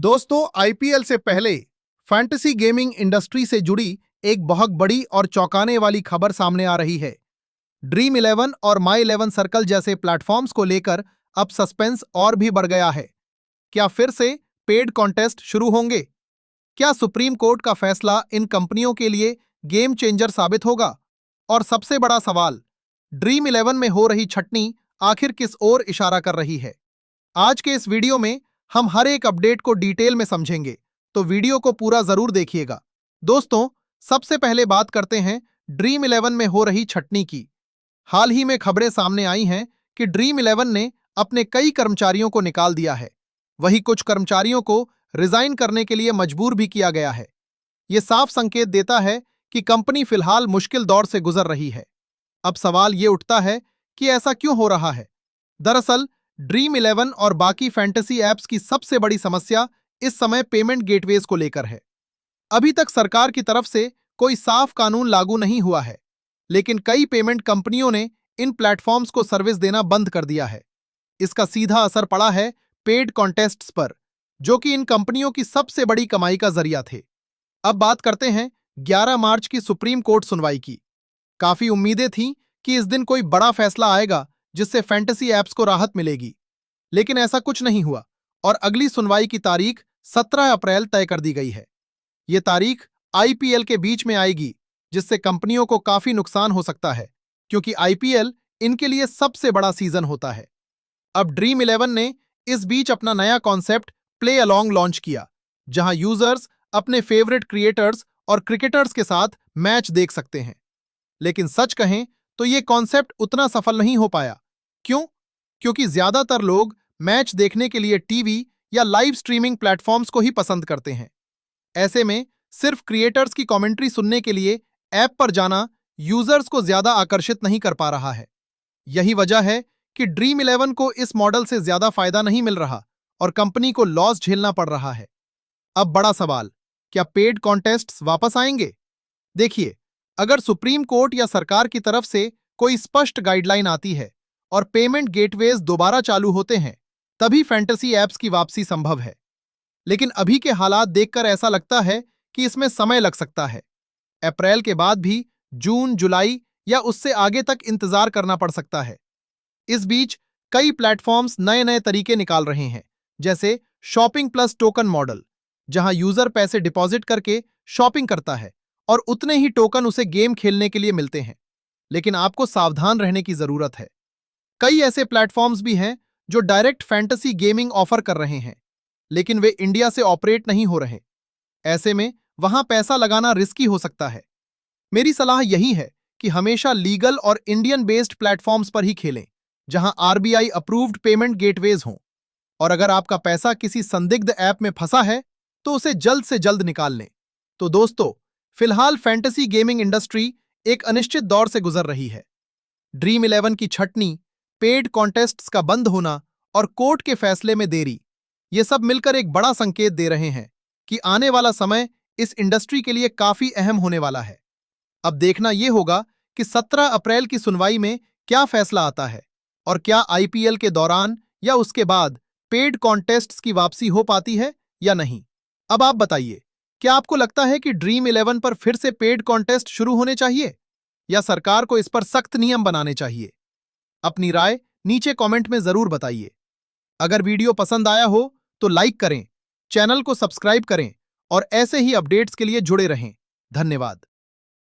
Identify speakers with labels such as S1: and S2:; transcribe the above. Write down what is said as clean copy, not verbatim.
S1: दोस्तों, आईपीएल से पहले फैंटेसी गेमिंग इंडस्ट्री से जुड़ी एक बहुत बड़ी और चौंकाने वाली खबर सामने आ रही है। ड्रीम 11 और माई 11 सर्कल जैसे प्लेटफॉर्म्स को लेकर अब सस्पेंस और भी बढ़ गया है। क्या फिर से पेड कॉन्टेस्ट शुरू होंगे? क्या सुप्रीम कोर्ट का फैसला इन कंपनियों के लिए गेम चेंजर साबित होगा? और सबसे बड़ा सवाल, ड्रीम 11 में हो रही छटनी आखिर किस ओर इशारा कर रही है? आज के इस वीडियो में हम हर एक अपडेट को डिटेल में समझेंगे, तो वीडियो को पूरा जरूर देखिएगा। दोस्तों, सबसे पहले बात करते हैं ड्रीम 11 में हो रही छटनी की। हाल ही में खबरें सामने आई हैं कि ड्रीम 11 ने अपने कई कर्मचारियों को निकाल दिया है। वहीं कुछ कर्मचारियों को रिजाइन करने के लिए मजबूर भी किया गया है। ये साफ संकेत देता है कि कंपनी फिलहाल मुश्किल दौर से गुजर रही है। अब सवाल ये उठता है कि ऐसा क्यों हो रहा है? दरअसल ड्रीम 11 और बाकी फैंटेसी ऐप्स की सबसे बड़ी समस्या इस समय पेमेंट गेटवेज को लेकर है। अभी तक सरकार की तरफ से कोई साफ कानून लागू नहीं हुआ है, लेकिन कई पेमेंट कंपनियों ने इन प्लेटफॉर्म्स को सर्विस देना बंद कर दिया है। इसका सीधा असर पड़ा है पेड कॉन्टेस्ट्स पर, जो कि इन कंपनियों की सबसे बड़ी कमाई का जरिया थे। अब बात करते हैं 11 मार्च की सुप्रीम कोर्ट सुनवाई की। काफी उम्मीदें थीं कि इस दिन कोई बड़ा फैसला आएगा जिससे फैंटेसी ऐप्स को राहत मिलेगी, लेकिन ऐसा कुछ नहीं हुआ और अगली सुनवाई की तारीख 17 अप्रैल तय कर दी गई है। ये तारीख आईपीएल के बीच में आएगी, जिससे कंपनियों को काफी नुकसान हो सकता है, क्योंकि आईपीएल इनके लिए सबसे बड़ा सीजन होता है। अब ड्रीम 11 ने इस बीच अपना नया कॉन्सेप्ट प्ले अलोंग लॉन्च किया, जहां यूजर्स अपने फेवरेट क्रिएटर्स और क्रिकेटर्स के साथ मैच देख सकते हैं। लेकिन सच कहें तो ये कॉन्सेप्ट उतना सफल नहीं हो पाया। क्यों? क्योंकि ज्यादातर लोग मैच देखने के लिए टीवी या लाइव स्ट्रीमिंग प्लेटफॉर्म्स को ही पसंद करते हैं। ऐसे में सिर्फ क्रिएटर्स की कमेंट्री सुनने के लिए ऐप पर जाना यूजर्स को ज्यादा आकर्षित नहीं कर पा रहा है। यही वजह है कि ड्रीम 11 को इस मॉडल से ज्यादा फायदा नहीं मिल रहा और कंपनी को लॉस झेलना पड़ रहा है। अब बड़ा सवाल, क्या पेड कॉन्टेस्ट्स वापस आएंगे? देखिए, अगर सुप्रीम कोर्ट या सरकार की तरफ से कोई स्पष्ट गाइडलाइन आती है और पेमेंट गेटवेज दोबारा चालू होते हैं, तभी फैंटेसी ऐप्स की वापसी संभव है। लेकिन अभी के हालात देखकर ऐसा लगता है कि इसमें समय लग सकता है। अप्रैल के बाद भी जून, जुलाई या उससे आगे तक इंतजार करना पड़ सकता है। इस बीच कई प्लेटफॉर्म्स नए नए तरीके निकाल रहे हैं, जैसे शॉपिंग प्लस टोकन मॉडल, जहां यूजर पैसे डिपॉजिट करके शॉपिंग करता है और उतने ही टोकन उसे गेम खेलने के लिए मिलते हैं। लेकिन आपको सावधान रहने की जरूरत है। कई ऐसे प्लेटफॉर्म्स भी हैं जो डायरेक्ट फैंटेसी गेमिंग ऑफर कर रहे हैं, लेकिन वे इंडिया से ऑपरेट नहीं हो रहे। ऐसे में वहां पैसा लगाना रिस्की हो सकता है। मेरी सलाह यही है कि हमेशा लीगल और इंडियन बेस्ड प्लेटफॉर्म्स पर ही खेलें, जहां आरबीआई अप्रूव्ड पेमेंट गेटवेज हों। और अगर आपका पैसा किसी संदिग्ध ऐप में फंसा है, तो उसे जल्द से जल्द निकाल लें। तो दोस्तों, फिलहाल फैंटेसी गेमिंग इंडस्ट्री एक अनिश्चित दौर से गुजर रही है। ड्रीम 11 की छटनी, पेड कॉन्टेस्ट्स का बंद होना और कोर्ट के फैसले में देरी, ये सब मिलकर एक बड़ा संकेत दे रहे हैं कि आने वाला समय इस इंडस्ट्री के लिए काफी अहम होने वाला है। अब देखना यह होगा कि 17 अप्रैल की सुनवाई में क्या फैसला आता है और क्या आईपीएल के दौरान या उसके बाद पेड कॉन्टेस्ट्स की वापसी हो पाती है या नहीं। अब आप बताइए, क्या आपको लगता है कि ड्रीम 11 पर फिर से पेड कॉन्टेस्ट शुरू होने चाहिए या सरकार को इस पर सख्त नियम बनाने चाहिए? अपनी राय नीचे कमेंट में जरूर बताइए। अगर वीडियो पसंद आया हो तो लाइक करें, चैनल को सब्सक्राइब करें और ऐसे ही अपडेट्स के लिए जुड़े रहें। धन्यवाद।